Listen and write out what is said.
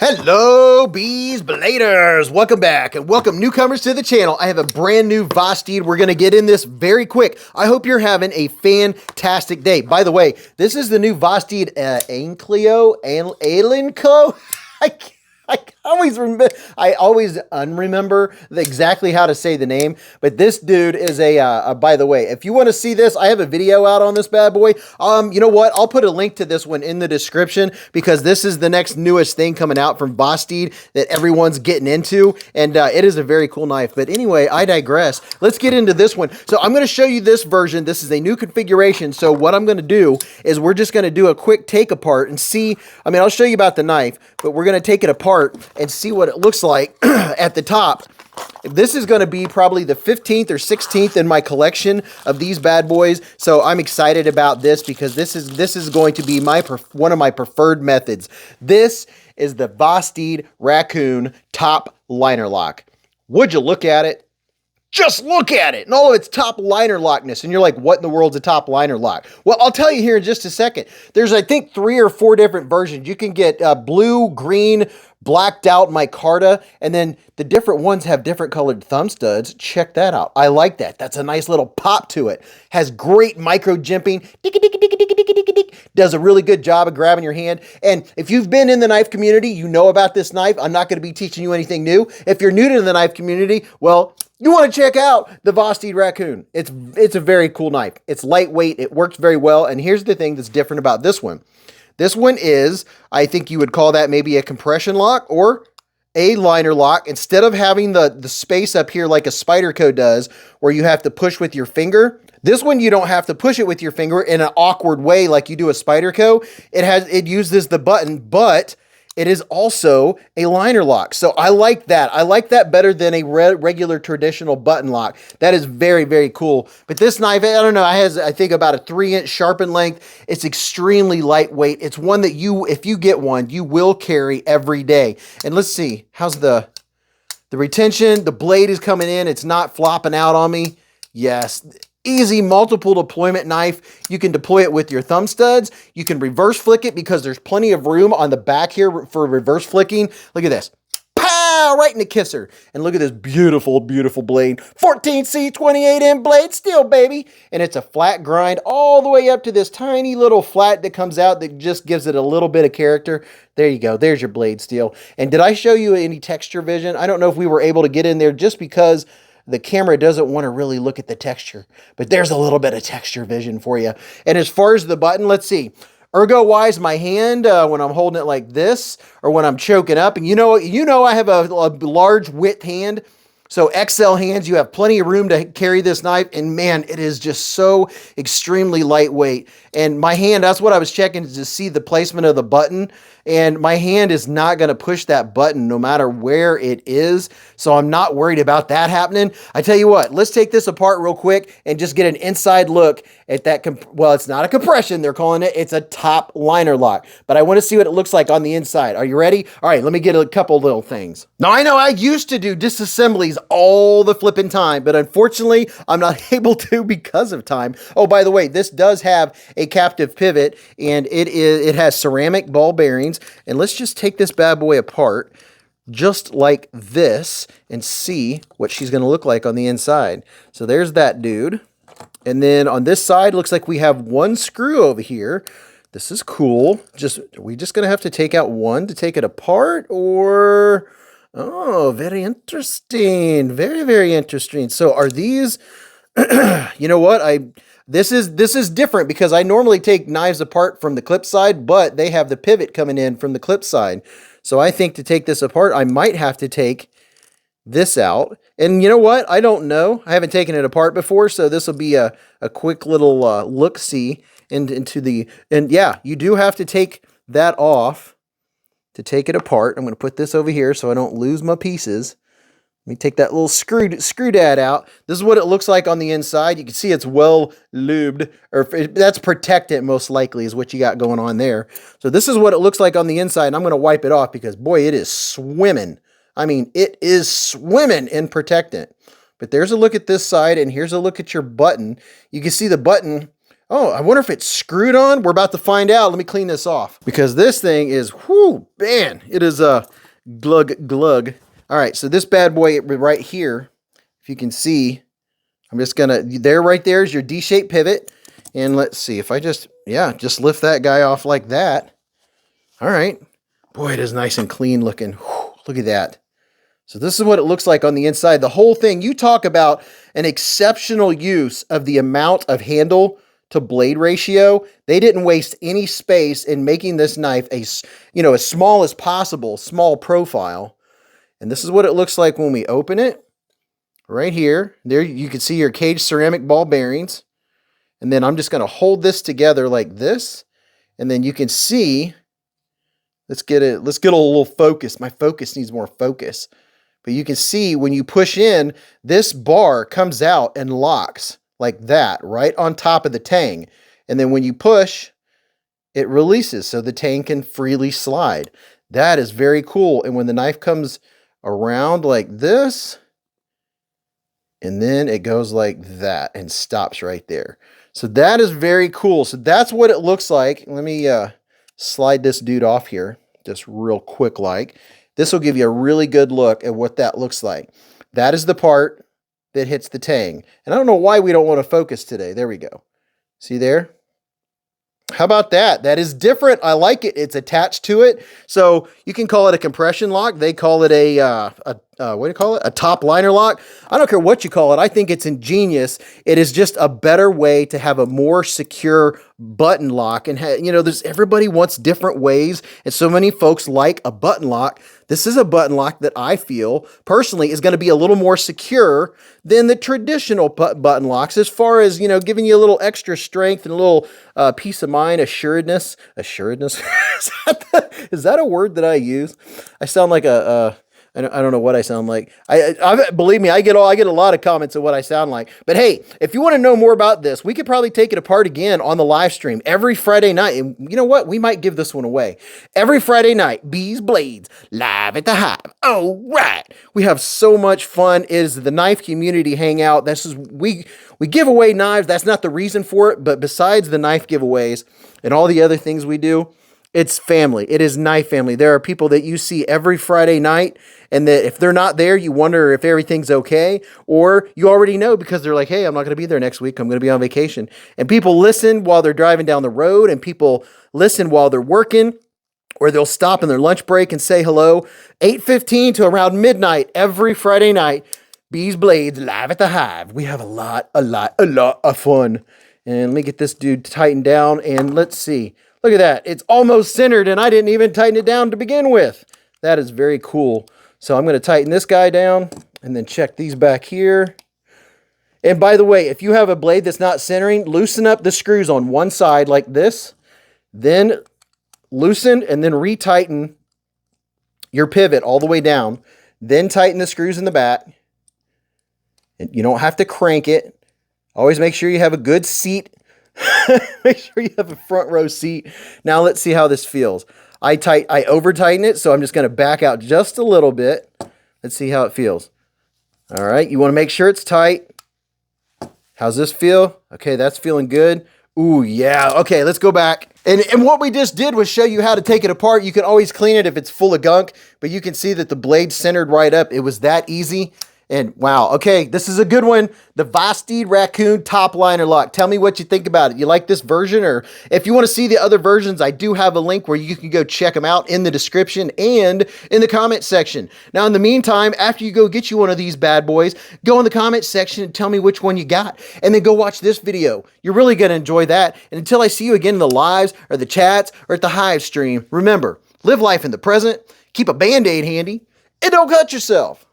Hello, Beez Bladers! Welcome back and welcome newcomers to the channel. I have a brand new VOSTEED. We're going to get in this very quick. I hope you're having a fantastic day. By the way, this is the new VOSTEED Alenco. I always unremember exactly how to say the name, but this dude is by the way, if you want to see this, I have a video out on this bad boy. You know what? I'll put a link to this one in the description because this is the next newest thing coming out from VOSTEED that everyone's getting into, and it is a very cool knife. But anyway, I digress. Let's get into this one. So I'm going to show you this version. This is a new configuration. So what I'm going to do is we're just going to do a quick take apart and see. I mean, I'll show you about the knife, but we're going to take it apart and see what it looks like at the top. This is going to be probably the 15th or 16th in my collection of these bad boys. So I'm excited about this because this is going to be one of my preferred methods. This is the VOSTEED RACCOON top liner lock. Would you look at it? Just look at it and all of its top liner lockness. And you're like, what in the world's a top liner lock? Well, I'll tell you here in just a second. There's, I think, 3 or 4 different versions. You can get blue, green, blacked out micarta, and then the different ones have different colored thumb studs. Check that out. I like that. That's a nice little pop to it. Has great micro jimping. Does a really good job of grabbing your hand. And if you've been in the knife community, you know about this knife. I'm not going to be teaching you anything new. If you're new to the knife community, well, you want to check out the VOSTEED RACCOON. It's a very cool knife. It's lightweight. It works very well. And here's the thing that's different about this one. This one is, I think you would call that maybe a compression lock or a liner lock. Instead of having the space up here like a Spyderco does, where you have to push with your finger, this one you don't have to push it with your finger in an awkward way like you do a Spyderco. It uses the button, but it is also a liner lock. So I like that. I like that better than a regular traditional button lock. That is very, very cool. But this knife, I don't know, it has, I think, about a 3-inch sharpen length. It's extremely lightweight. It's one that if you get one, you will carry every day. And let's see, how's the retention? The blade is coming in. It's not flopping out on me. Yes. Easy multiple deployment knife. You can deploy it with your thumb studs. You can reverse flick it because there's plenty of room on the back here for reverse flicking. Look at this. Pow! Right in the kisser. And look at this beautiful, beautiful blade. 14C 28M blade steel, baby. And it's a flat grind all the way up to this tiny little flat that comes out that just gives it a little bit of character. There you go. There's your blade steel. And did I show you any texture vision? I don't know if we were able to get in there just because the camera doesn't want to really look at the texture, but there's a little bit of texture vision for you. And as far as the button, let's see. Ergo-wise, my hand, when I'm holding it like this, or when I'm choking up, and you know I have a large width hand, so XL hands, you have plenty of room to carry this knife, and man, it is just so extremely lightweight. And my hand, that's what I was checking to see the placement of the button, and my hand is not going to push that button no matter where it is, so I'm not worried about that happening. I tell you what, let's take this apart real quick and just get an inside look at that. Well, it's not a compression, they're calling it. It's a top liner lock, but I want to see what it looks like on the inside. Are you ready? All right, let me get a couple little things. Now, I know I used to do disassemblies all the flipping time, but unfortunately, I'm not able to because of time. Oh, by the way, this does have a captive pivot, and it has ceramic ball bearings. And let's just take this bad boy apart just like this and see what she's going to look like on the inside. So there's that dude. And then on this side, looks like we have one screw over here. This is cool. Are we just going to have to take out one to take it apart, or... Oh, very interesting. Very, very interesting. So are these, you know what? This is different because I normally take knives apart from the clip side, but they have the pivot coming in from the clip side. So I think to take this apart, I might have to take this out. And you know what? I don't know. I haven't taken it apart before, so this will be a quick little look-see into the, and yeah, you do have to take that off to take it apart. I'm going to put this over here so I don't lose my pieces. Let me take that little screw dad out. This is what it looks like on the inside. You can see it's well lubed, or that's protectant most likely is what you got going on there. So this is what it looks like on the inside, and I'm going to wipe it off because, boy, it is swimming. I mean, it is swimming in protectant. But there's a look at this side, and here's a look at your button. You can see the button. Oh, I wonder if it's screwed on. We're about to find out. Let me clean this off because this thing is, whoo, man, it is a glug glug. All right, so this bad boy right here, if you can see, I'm just gonna, there right there is your D-shaped pivot. And let's see if I just lift that guy off like that. All right. Boy, it is nice and clean looking. Whew, look at that. So this is what it looks like on the inside. The whole thing, you talk about an exceptional use of the amount of handle to blade ratio. They didn't waste any space in making this knife as small as possible, small profile. And this is what it looks like when we open it. Right here, there you can see your cage ceramic ball bearings. And then I'm just going to hold this together like this. And then you can see, let's get a little focus. My focus needs more focus. But you can see when you push in, this bar comes out and locks like that, right on top of the tang. And then when you push, it releases so the tang can freely slide. That is very cool. And when the knife comes around like this, and then it goes like that and stops right there. So that is very cool. So that's what it looks like. Let me slide this dude off here just real quick like. This will give you a really good look at what that looks like. That is the part that hits the tang. And I don't know why we don't want to focus today. There we go. See there? How about that? That is different. I like it. It's attached to it. So you can call it a compression lock. They call it what do you call it? A top liner lock. I don't care what you call it. I think it's ingenious. It is just a better way to have a more secure button lock. And everybody wants different ways. And so many folks like a button lock. This is a button lock that I feel personally is going to be a little more secure than the traditional button locks as far as, giving you a little extra strength and a little peace of mind, assuredness. Is that a word that I use? I sound like I don't know what I sound like. I believe me, I get a lot of comments of what I sound like. But hey, if you want to know more about this, we could probably take it apart again on the live stream every Friday night. And you know what? We might give this one away. Every Friday night, Beez Blades, live at the Hive. Oh, right. We have so much fun. It is the knife community hangout. We give away knives. That's not the reason for it. But besides the knife giveaways and all the other things we do, it's family. It is knife family. There are people that you see every Friday night, and that if they're not there, you wonder if everything's okay, or you already know because they're like, hey, I'm not going to be there next week. I'm going to be on vacation. And people listen while they're driving down the road, and people listen while they're working, or they'll stop in their lunch break and say hello. 8:15 to around midnight every Friday night, Beez Blades live at the Hive. We have a lot of fun. And let me get this dude tightened down, and let's see. Look at that. It's almost centered, and I didn't even tighten it down to begin with. That is very cool. So I'm going to tighten this guy down and then check these back here. And by the way, if you have a blade that's not centering, loosen up the screws on one side like this. Then loosen and then retighten your pivot all the way down. Then tighten the screws in the back. And you don't have to crank it. Always make sure you have a good seat. Make sure you have a front row seat. Now let's see how this feels. I over tighten it, so I'm just going to back out just a little bit. Let's see how it feels. All right, you want to make sure it's tight. How's this feel? Okay, that's feeling good. Ooh, yeah. Okay, let's go back. And what we just did was show you how to take it apart. You can always clean it if it's full of gunk, but you can see that the blade centered right up. It was that easy. And wow, okay, this is a good one. The VOSTEED RACCOON top liner lock. Tell me what you think about it. You like this version? Or if you want to see the other versions, I do have a link where you can go check them out in the description and in the comment section. Now, in the meantime, after you go get you one of these bad boys, go in the comment section and tell me which one you got. And then go watch this video. You're really going to enjoy that. And until I see you again in the lives or the chats or at the Hive stream, remember, live life in the present, keep a Band-Aid handy, and don't cut yourself.